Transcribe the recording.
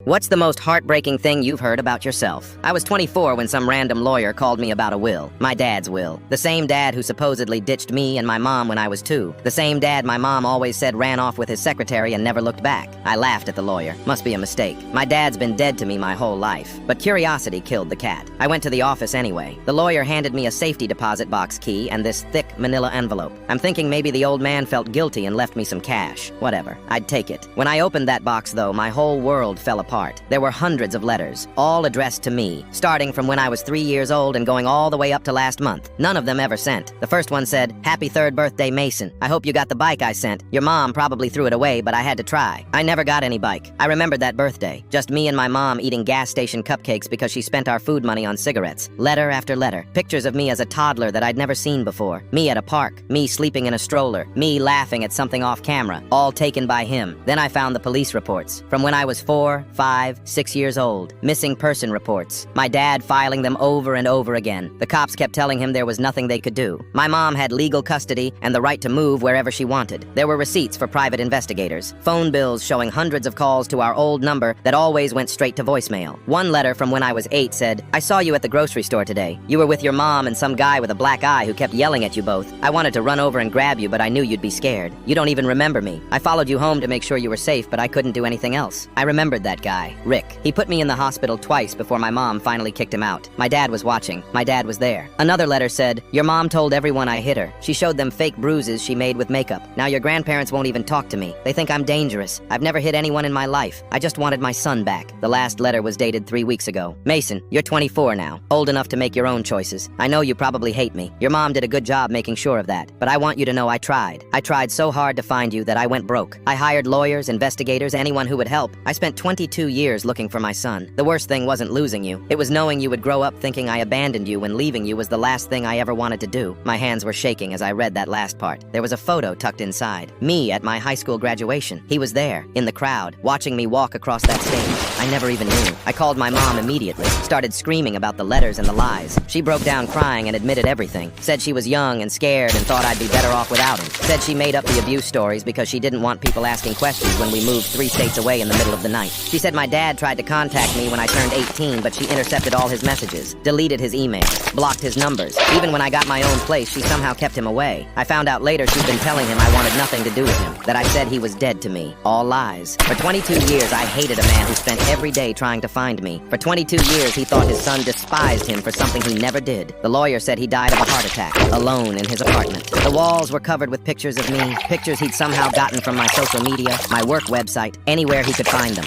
What's the most heartbreaking thing you've heard about yourself? I was 24 when some random lawyer called me about a will. My dad's will. The same dad who supposedly ditched me and my mom when I was 2. The same dad my mom always said ran off with his secretary and never looked back. I laughed at the lawyer. Must be a mistake. My dad's been dead to me my whole life. But curiosity killed the cat. I went to the office anyway. The lawyer handed me a safety deposit box key and this thick manila envelope. I'm thinking maybe the old man felt guilty and left me some cash. Whatever. I'd take it. When I opened that box though, my whole world fell apart. There were hundreds of letters, all addressed to me, starting from when I was 3 years old and going all the way up to last month. None of them ever sent. The first one said, "Happy 3rd birthday, Mason. I hope you got the bike I sent. Your mom probably threw it away, but I had to try. I never got any bike. I remembered that birthday. Just me and my mom eating gas station cupcakes because she spent our food money on cigarettes. Letter after letter. Pictures of me as a toddler that I'd never seen before. Me at a park. Me sleeping in a stroller. Me laughing at something off camera. All taken by him. Then I found the police reports. From when I was 4, 5, 6 years old. Missing person reports. My dad filing them over and over again. The cops kept telling him there was nothing they could do. My mom had legal custody and the right to move wherever she wanted. There were receipts for private investigators. Phone bills showing hundreds of calls to our old number that always went straight to voicemail. One letter from when I was 8 said, "I saw you at the grocery store today. You were with your mom and some guy with a black eye who kept yelling at you both. I wanted to run over and grab you, but I knew you'd be scared. You don't even remember me. I followed you home to make sure you were safe, but I couldn't do anything else." I remembered that guy, Rick. He put me in the hospital twice before my mom finally kicked him out. My dad was watching. My dad was there. Another letter said, "Your mom told everyone I hit her. She showed them fake bruises she made with makeup. Now your grandparents won't even talk to me. They think I'm dangerous. I've never hit anyone in my life. I just wanted my son back." The last letter was dated 3 weeks ago. "Mason, you're 24 now. Old enough to make your own choices. I know you probably hate me. Your mom did a good job making sure of that. But I want you to know I tried. I tried so hard to find you that I went broke. I hired lawyers, investigators, anyone who would help. I spent 22 years looking for my son. The worst thing wasn't losing you. It was knowing you would grow up thinking I abandoned you when leaving you was the last thing I ever wanted to do." My hands were shaking as I read that last part. There was a photo tucked inside. Me at my high school graduation. He was there, in the crowd, watching me walk across that stage. I never even knew. I called my mom immediately, started screaming about the letters and the lies. She broke down crying and admitted everything. Said she was young and scared and thought I'd be better off without him. Said she made up the abuse stories because she didn't want people asking questions when we moved 3 states away in the middle of the night. She said my dad tried to contact me when I turned 18, but she intercepted all his messages, deleted his emails, blocked his numbers. Even when I got my own place, she somehow kept him away. I found out later she'd been telling him I wanted nothing to do with him, that I said he was dead to me. All lies. For 22 years, I hated a man who spent every day trying to find me. For 22 years, he thought his son despised him for something he never did. The lawyer said he died of a heart attack, alone in his apartment. The walls were covered with pictures of me, pictures he'd somehow gotten from my social media, my work website, anywhere he could find them.